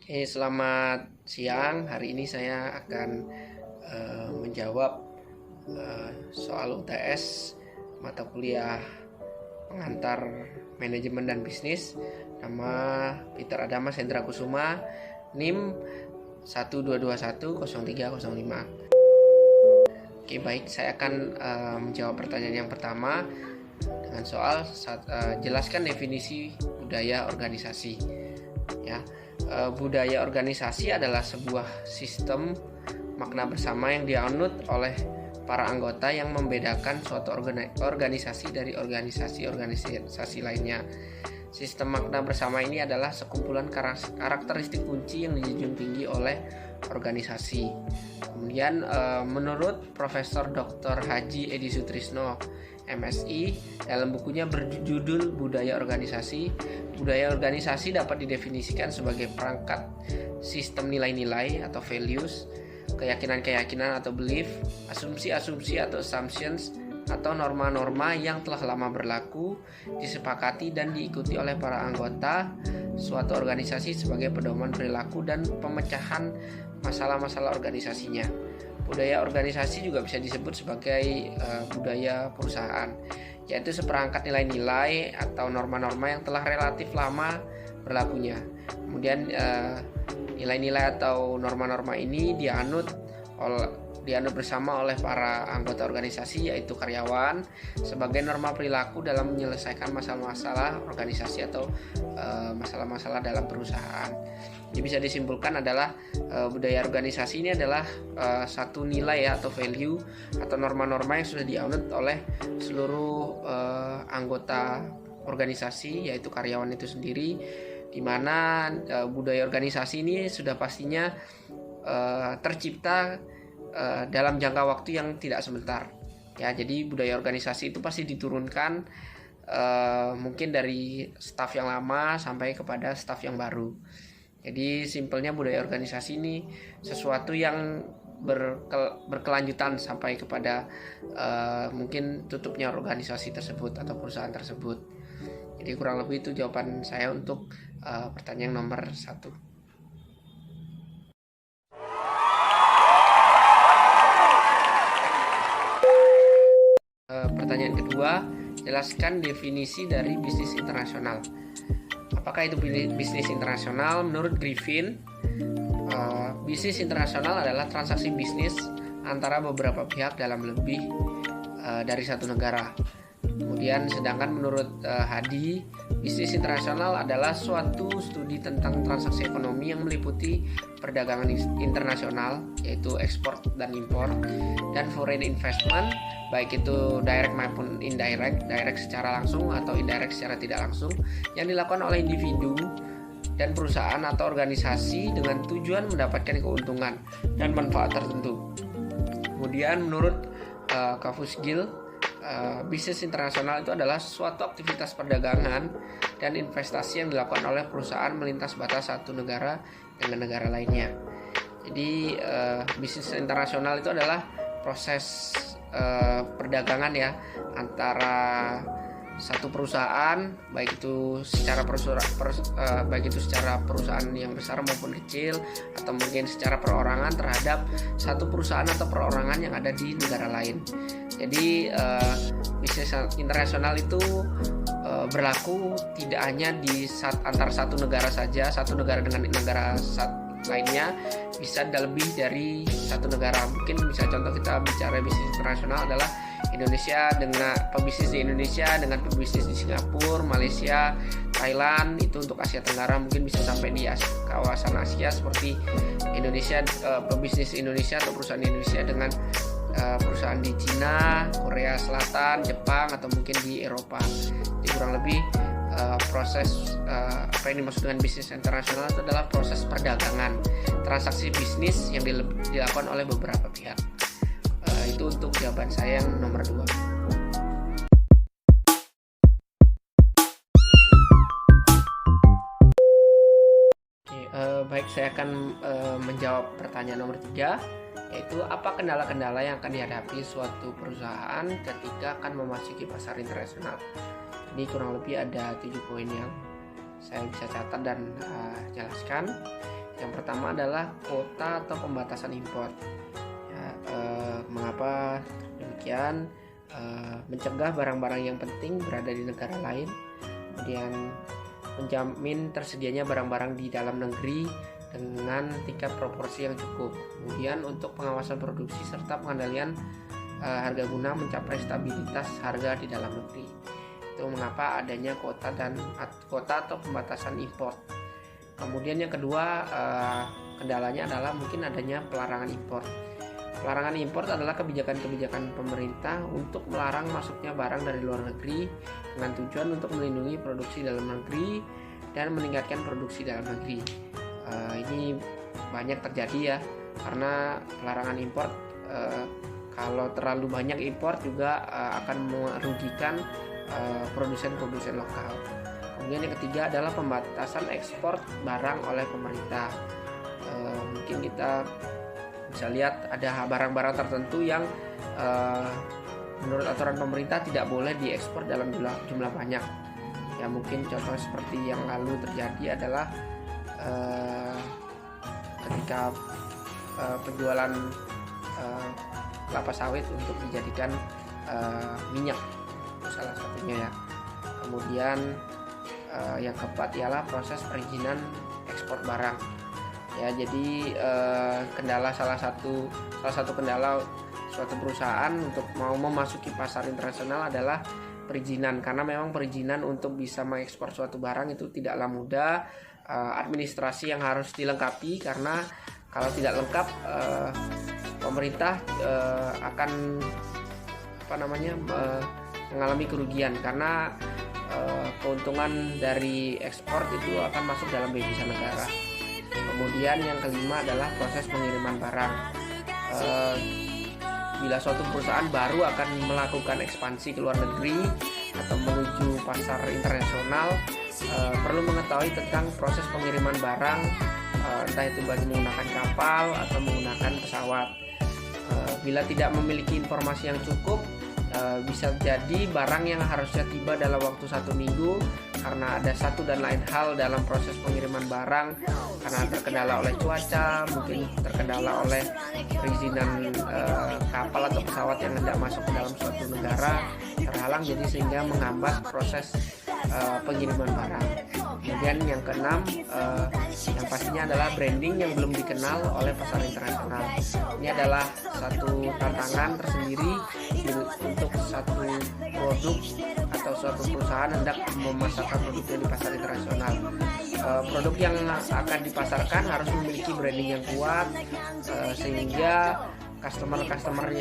Oke, selamat siang. Hari ini saya akan menjawab soal UTS mata kuliah pengantar manajemen dan bisnis. Nama Peter Adama Sendra Kusuma, NIM 122103005. Oke, baik, saya akan menjawab pertanyaan yang pertama dengan soal jelaskan definisi budaya organisasi. Ya, budaya organisasi adalah sebuah sistem makna bersama yang dianut oleh para anggota yang membedakan suatu organisasi dari organisasi lainnya. Sistem makna bersama ini adalah sekumpulan karakteristik kunci yang dijunjung tinggi oleh organisasi. Kemudian menurut Profesor Dr. Haji Edi Sutrisno MSI, dalam bukunya berjudul Budaya Organisasi, budaya organisasi dapat didefinisikan sebagai perangkat sistem nilai-nilai atau values, keyakinan-keyakinan atau belief, asumsi-asumsi atau assumptions, atau norma-norma yang telah lama berlaku, disepakati dan diikuti oleh para anggota suatu organisasi sebagai pedoman perilaku dan pemecahan masalah-masalah organisasinya. Budaya organisasi juga bisa disebut sebagai budaya perusahaan, yaitu seperangkat nilai-nilai atau norma-norma yang telah relatif lama berlakunya. Kemudian nilai-nilai atau norma-norma ini dianut bersama oleh para anggota organisasi, yaitu karyawan, sebagai norma perilaku dalam menyelesaikan masalah-masalah organisasi atau masalah-masalah dalam perusahaan. Jadi bisa disimpulkan adalah budaya organisasi ini adalah satu nilai atau value atau norma-norma yang sudah dianut oleh seluruh anggota organisasi, yaitu karyawan itu sendiri, di mana budaya organisasi ini sudah pastinya tercipta dalam jangka waktu yang tidak sebentar. Ya, jadi budaya organisasi itu pasti diturunkan mungkin dari staf yang lama sampai kepada staf yang baru. Jadi simpelnya budaya organisasi ini sesuatu yang berkelanjutan sampai kepada mungkin tutupnya organisasi tersebut atau perusahaan tersebut. Jadi kurang lebih itu jawaban saya untuk pertanyaan nomor 1. Pertanyaan kedua, jelaskan definisi dari bisnis internasional. Apakah itu bisnis internasional? Menurut Griffin, bisnis internasional adalah transaksi bisnis antara beberapa pihak dalam lebih dari satu negara. Kemudian sedangkan menurut Hadi, bisnis internasional adalah suatu studi tentang transaksi ekonomi yang meliputi perdagangan internasional, yaitu ekspor dan impor, dan foreign investment, baik itu direct maupun indirect, direct secara langsung atau indirect secara tidak langsung, yang dilakukan oleh individu dan perusahaan atau organisasi dengan tujuan mendapatkan keuntungan dan manfaat tertentu. Kemudian menurut Kavus Gill, bisnis internasional itu adalah suatu aktivitas perdagangan dan investasi yang dilakukan oleh perusahaan melintas batas satu negara dengan negara lainnya. Jadi bisnis internasional itu adalah proses perdagangan ya antara satu perusahaan, baik itu secara perusahaan yang besar maupun kecil, atau mungkin secara perorangan terhadap satu perusahaan atau perorangan yang ada di negara lain. Jadi bisnis internasional itu berlaku tidak hanya di antar satu negara saja, satu negara dengan negara lainnya, bisa lebih dari satu negara. Mungkin bisa contoh kita bicara bisnis internasional adalah Indonesia dengan pebisnis di Indonesia dengan pebisnis di Singapura, Malaysia, Thailand. Itu untuk Asia Tenggara, mungkin bisa sampai di kawasan Asia seperti Indonesia, pebisnis Indonesia atau perusahaan Indonesia dengan perusahaan di Cina, Korea Selatan, Jepang, atau mungkin di Eropa. Jadi kurang lebih proses apa yang dimaksud dengan bisnis internasional itu adalah proses perdagangan, transaksi bisnis yang dilakukan oleh beberapa pihak. Itu untuk jawaban saya yang nomor 2. Baik, saya akan menjawab pertanyaan nomor 3, yaitu apa kendala-kendala yang akan dihadapi suatu perusahaan ketika akan memasuki pasar internasional. Ini kurang lebih ada 7 poin yang saya bisa catat dan jelaskan. Yang pertama adalah kuota atau pembatasan impor. Ya, mengapa demikian? Mencegah barang-barang yang penting berada di negara lain, kemudian menjamin tersedianya barang-barang di dalam negeri dengan tingkat proporsi yang cukup. Kemudian untuk pengawasan produksi serta pengendalian harga guna mencapai stabilitas harga di dalam negeri. Itu mengapa adanya kuota atau pembatasan impor. Kemudian yang kedua, kendalanya adalah mungkin adanya pelarangan impor. Pelarangan impor adalah kebijakan-kebijakan pemerintah untuk melarang masuknya barang dari luar negeri dengan tujuan untuk melindungi produksi dalam negeri dan meningkatkan produksi dalam negeri. Ini banyak terjadi ya, karena pelarangan impor kalau terlalu banyak impor juga akan merugikan produsen-produsen lokal. Kemudian yang ketiga adalah pembatasan ekspor barang oleh pemerintah. Mungkin kita bisa lihat ada barang-barang tertentu yang menurut aturan pemerintah tidak boleh diekspor dalam jumlah banyak. Ya mungkin contoh seperti yang lalu terjadi adalah ketika penjualan kelapa sawit untuk dijadikan minyak, itu salah satunya ya. Kemudian yang keempat ialah proses perizinan ekspor barang. Ya, jadi salah satu kendala suatu perusahaan untuk mau memasuki pasar internasional adalah perizinan, karena memang perizinan untuk bisa mengekspor suatu barang itu tidaklah mudah. Administrasi yang harus dilengkapi, karena kalau tidak lengkap pemerintah akan mengalami kerugian, karena keuntungan dari ekspor itu akan masuk dalam devisa negara. Kemudian yang kelima adalah proses pengiriman barang. Bila suatu perusahaan baru akan melakukan ekspansi ke luar negeri atau menuju pasar internasional, perlu mengetahui tentang proses pengiriman barang, entah itu menggunakan kapal atau menggunakan pesawat. Bila tidak memiliki informasi yang cukup, bisa jadi barang yang harusnya tiba dalam waktu 1 minggu karena ada satu dan lain hal dalam proses pengiriman barang, karena terkendala oleh cuaca, mungkin terkendala oleh perizinan kapal atau pesawat yang hendak masuk ke dalam suatu negara terhalang, jadi sehingga menghambat proses pengiriman barang. Kemudian yang keenam, yang pastinya adalah branding yang belum dikenal oleh pasar internasional. Ini adalah satu tantangan tersendiri untuk satu produk atau suatu perusahaan hendak memasarkan produknya di pasar internasional. Produk yang akan dipasarkan harus memiliki branding yang kuat, sehingga customer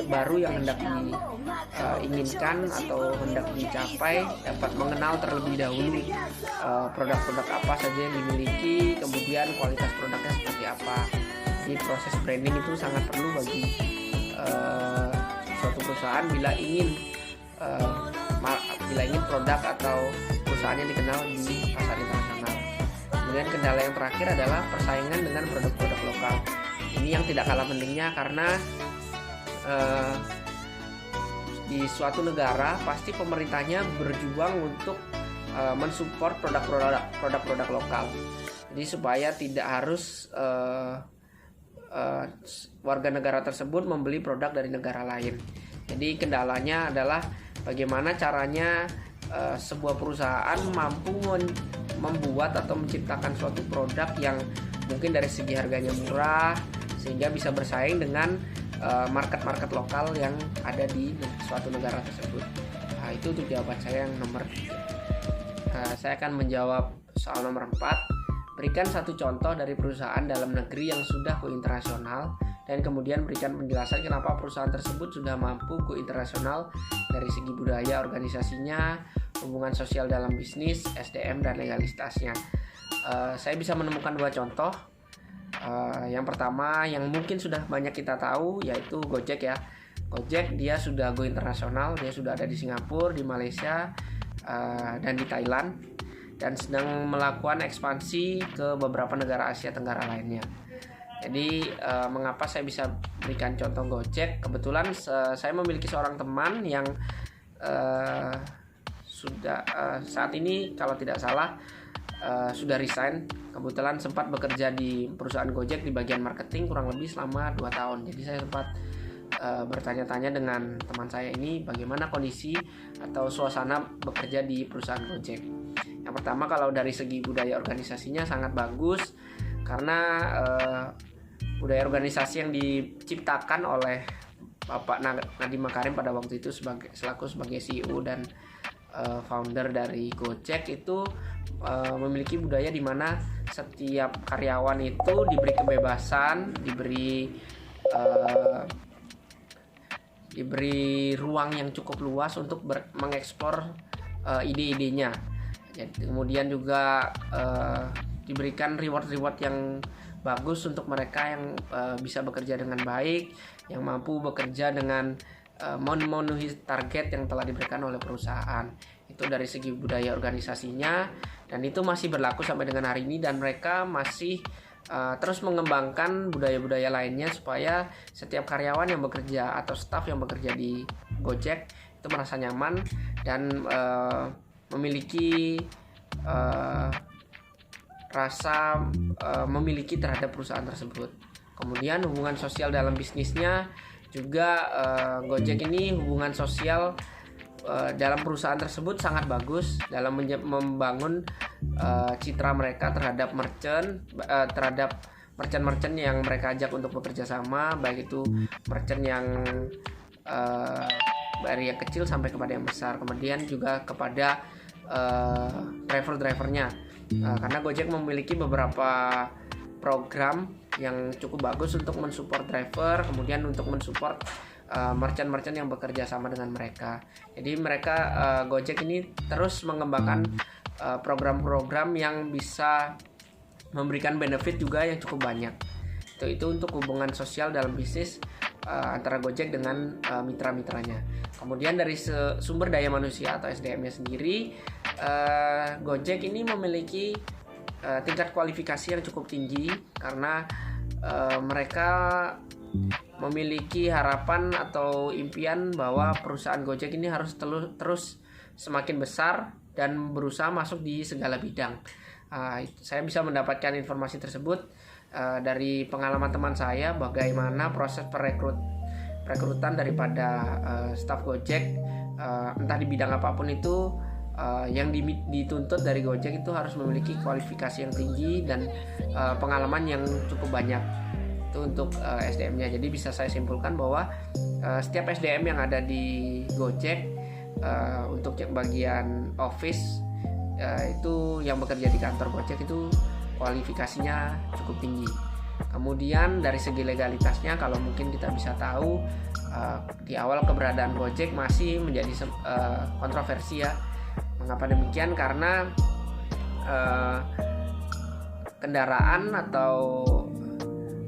baru yang hendak diinginkan atau hendak dicapai dapat mengenal terlebih dahulu produk-produk apa saja yang dimiliki, kemudian kualitas produknya seperti apa. Jadi proses branding itu sangat perlu bagi suatu perusahaan bila ingin produk atau perusahaannya dikenal di pasar internasional. Kemudian kendala yang terakhir adalah persaingan dengan produk-produk lokal. Ini yang tidak kalah pentingnya, karena di suatu negara pasti pemerintahnya berjuang untuk mensupport produk-produk lokal. Jadi supaya tidak harus warga negara tersebut membeli produk dari negara lain. Jadi kendalanya adalah bagaimana caranya sebuah perusahaan mampu membuat atau menciptakan suatu produk yang mungkin dari segi harganya murah sehingga bisa bersaing dengan market-market lokal yang ada di suatu negara tersebut. Nah, itu untuk jawaban saya yang nomor 3. Saya akan menjawab soal nomor 4. Berikan satu contoh dari perusahaan dalam negeri yang sudah go internasional, dan kemudian berikan penjelasan kenapa perusahaan tersebut sudah mampu go internasional dari segi budaya organisasinya, hubungan sosial dalam bisnis, SDM, dan legalitasnya. Saya bisa menemukan 2 contoh. Yang pertama yang mungkin sudah banyak kita tahu yaitu Gojek ya. Gojek dia sudah go internasional, dia sudah ada di Singapura, di Malaysia, dan di Thailand, dan sedang melakukan ekspansi ke beberapa negara Asia Tenggara lainnya. Jadi mengapa saya bisa berikan contoh Gojek? Kebetulan saya memiliki seorang teman yang sudah saat ini kalau tidak salah sudah resign. Kebetulan sempat bekerja di perusahaan Gojek di bagian marketing kurang lebih selama 2 tahun. Jadi saya sempat bertanya-tanya dengan teman saya ini bagaimana kondisi atau suasana bekerja di perusahaan Gojek. Yang pertama, kalau dari segi budaya organisasinya sangat bagus, karena budaya organisasi yang diciptakan oleh Bapak Nadiem Makarim pada waktu itu selaku sebagai CEO dan founder dari Gojek itu memiliki budaya di mana setiap karyawan itu diberi kebebasan, diberi ruang yang cukup luas untuk mengeksplor ide-idenya. Jadi, kemudian juga diberikan reward yang bagus untuk mereka yang bisa bekerja dengan baik, yang mampu bekerja dengan memenuhi target yang telah diberikan oleh perusahaan. Itu dari segi budaya organisasinya, dan itu masih berlaku sampai dengan hari ini, dan mereka masih terus mengembangkan budaya-budaya lainnya supaya setiap karyawan yang bekerja atau staf yang bekerja di Gojek itu merasa nyaman dan memiliki rasa memiliki terhadap perusahaan tersebut. Kemudian hubungan sosial dalam bisnisnya juga, Gojek ini hubungan sosial dalam perusahaan tersebut sangat bagus dalam membangun citra mereka terhadap merchant yang mereka ajak untuk bekerja sama, baik itu merchant yang dari yang kecil sampai kepada yang besar. Kemudian juga kepada driver-drivernya, karena Gojek memiliki beberapa program yang cukup bagus untuk mensupport driver, kemudian untuk mensupport merchant-merchant yang bekerja sama dengan mereka. Jadi Gojek ini terus mengembangkan program-program yang bisa memberikan benefit juga yang cukup banyak. Itu untuk hubungan sosial dalam bisnis antara Gojek dengan mitra-mitranya. Kemudian dari sumber daya manusia atau SDM-nya sendiri, Gojek ini memiliki tingkat kualifikasi yang cukup tinggi, karena mereka memiliki harapan atau impian bahwa perusahaan Gojek ini harus terus semakin besar dan berusaha masuk di segala bidang. Saya bisa mendapatkan informasi tersebut dari pengalaman teman saya, bagaimana proses perekrutan daripada staf Gojek, entah di bidang apapun itu, yang dituntut dari Gojek itu harus memiliki kualifikasi yang tinggi dan pengalaman yang cukup banyak. Itu untuk SDM-nya. Jadi bisa saya simpulkan bahwa setiap SDM yang ada di Gojek, untuk bagian office itu yang bekerja di kantor Gojek itu kualifikasinya cukup tinggi. Kemudian dari segi legalitasnya, kalau mungkin kita bisa tahu, di awal keberadaan Gojek masih menjadi kontroversi ya. Mengapa demikian? Karena kendaraan atau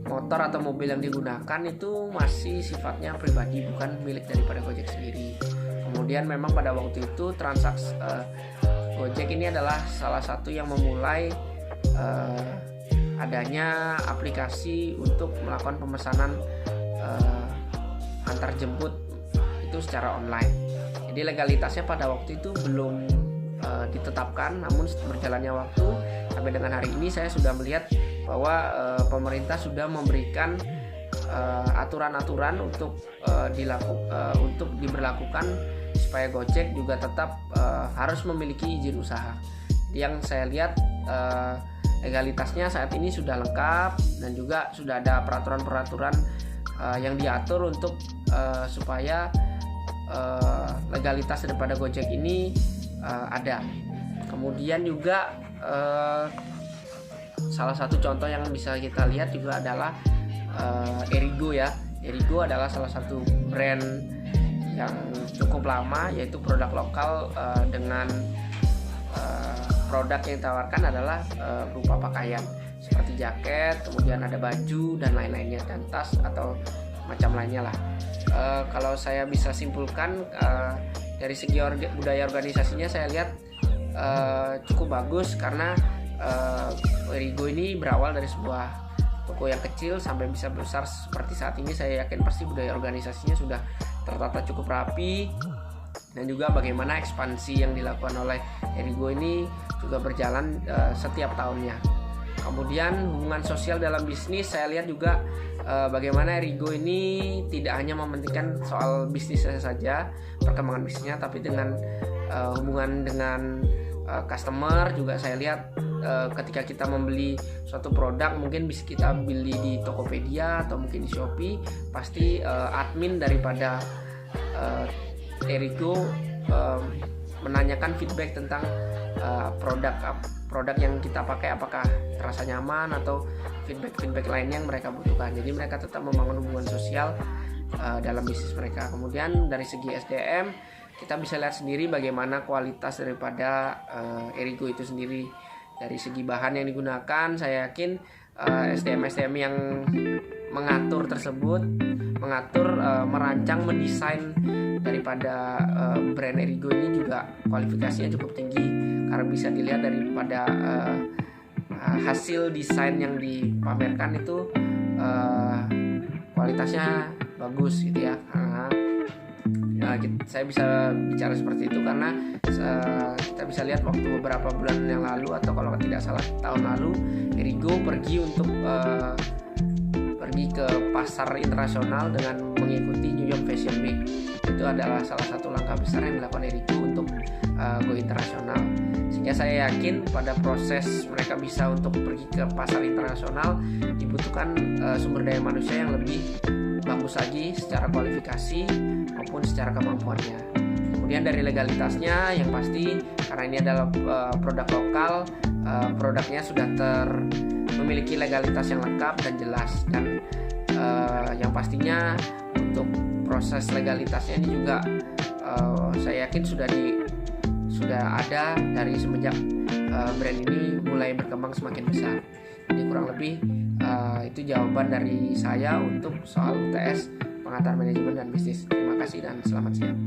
motor atau mobil yang digunakan itu masih sifatnya pribadi, bukan milik daripada Gojek sendiri. Kemudian memang pada waktu itu transaksi Gojek ini adalah salah satu yang memulai adanya aplikasi untuk melakukan pemesanan antar jemput itu secara online. Jadi legalitasnya pada waktu itu belum ditetapkan, namun berjalannya waktu sampai dengan hari ini saya sudah melihat bahwa pemerintah sudah memberikan aturan-aturan untuk diberlakukan supaya Gojek juga tetap harus memiliki izin usaha. Yang saya lihat legalitasnya saat ini sudah lengkap, dan juga sudah ada peraturan-peraturan yang diatur untuk supaya legalitas daripada Gojek ini ada. Kemudian juga salah satu contoh yang bisa kita lihat juga adalah Erigo ya. Erigo adalah salah satu brand yang cukup lama, yaitu produk lokal dengan produk yang ditawarkan adalah berupa pakaian seperti jaket, kemudian ada baju dan lain-lainnya, dan tas atau macam lainnya lah. Kalau saya bisa simpulkan dari segi budaya organisasinya, saya lihat cukup bagus, karena Erigo ini berawal dari sebuah toko yang kecil sampai bisa besar seperti saat ini. Saya yakin pasti budaya organisasinya sudah tertata cukup rapi, dan juga bagaimana ekspansi yang dilakukan oleh Erigo ini juga berjalan setiap tahunnya. Kemudian hubungan sosial dalam bisnis, saya lihat juga bagaimana Erigo ini tidak hanya mementingkan soal bisnisnya saja, perkembangan bisnisnya, tapi dengan hubungan dengan customer juga. Saya lihat ketika kita membeli suatu produk, mungkin bisa kita beli di Tokopedia atau mungkin di Shopee, pasti admin daripada Erigo menanyakan feedback tentang produk yang kita pakai, apakah terasa nyaman, atau feedback lainnya yang mereka butuhkan. Jadi mereka tetap membangun hubungan sosial dalam bisnis mereka. Kemudian dari segi SDM, kita bisa lihat sendiri bagaimana kualitas daripada Erigo itu sendiri. Dari segi bahan yang digunakan, saya yakin SDM yang mengatur tersebut, merancang, mendesain daripada brand Erigo ini juga kualifikasinya cukup tinggi, karena bisa dilihat daripada hasil desain yang dipamerkan itu kualitasnya bagus gitu ya. Saya bisa bicara seperti itu karena kita bisa lihat waktu beberapa bulan yang lalu, atau kalau tidak salah tahun lalu, Erigo pergi ke pasar internasional dengan mengikuti New York Fashion Week. Itu adalah salah satu langkah besar yang dilakukan Erigo untuk go internasional. Sehingga saya yakin pada proses mereka bisa untuk pergi ke pasar internasional dibutuhkan sumber daya manusia yang lebih bagus lagi secara kualifikasi maupun secara kemampuannya. Kemudian dari legalitasnya, yang pasti karena ini adalah produk lokal, produknya sudah memiliki legalitas yang lengkap dan jelas, dan yang pastinya untuk proses legalitasnya ini juga saya yakin sudah ada dari semenjak brand ini mulai berkembang semakin besar. Jadi kurang lebih itu jawaban dari saya untuk soal UTS, pengantar manajemen dan bisnis. Terima kasih dan selamat siang.